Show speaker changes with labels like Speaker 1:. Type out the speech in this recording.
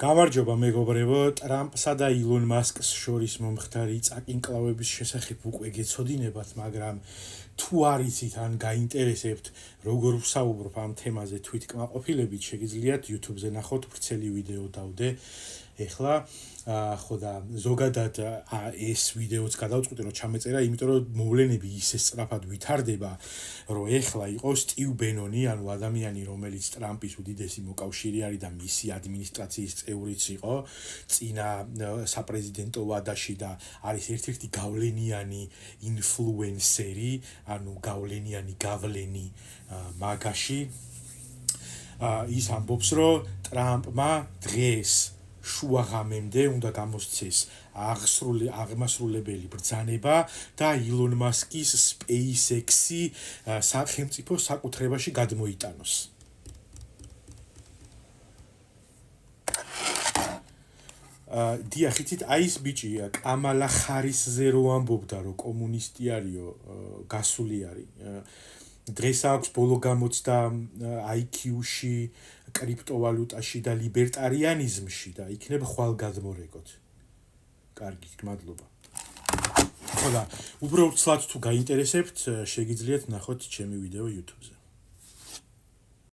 Speaker 1: გამარჯობა მეგობრებო, ტრამპსა და ილონ მასკს შორის მომხდარი წაკინკლავების შესახებ უკვე გეცოდინებათ, მაგრამ თუ არ იცით ან გაინტერესებთ, როგორ ვსაუბრობ ამ თემაზე თვითკმაყოფილებით, შეგიძლიათ YouTube-ზე ნახოთ ვრცელი ვიდეო დავდე. ეხლა ხო და ზოგადად ეს ვიდეოც გადავწყვიტე რომ ჩამეწერა, იმიტომ რომ მოვლენები ისე სწრაფად ვითარდება, რომ ეხლა იყო სტივ ბენონი, ანუ ადამიანი, რომელიც ტრამპის უდიდესი მოკავშირე არის და მისი ადმინისტრაციის წევრიც იყო, წინა საპრეზიდენტო ვადაში და არის ერთ-ერთი გავლენიანი ინფლუენსერი, ანუ გავლენი მაგაში. ის ამბობს, რომ ტრამპმა დღეს შუაღამემდე უნდა გამოსცეს აღმასრულებელი ბრძანება და ილონ მასკის SpaceX-ი სახელმწიფო საკუთრებაში გადმოიტანოს. დიახ, იცით, აი ეს ბიჭი კამალა ხარისზე რო ამბობდა, რომ კომუნისტი არისო, გასული არის. დღეს აქვს ბოლო გამოცდა IQ-ში, კრიპტოვალუტაში და ლიბერტარიანიზმში და იქნება ხვალგადმორეკოთ. კარგით, მადლობა. ხო და უბრალოდ თუ გაინტერესებთ, შეგიძლიათ ნახოთ ჩემი ვიდეო YouTube-ზე.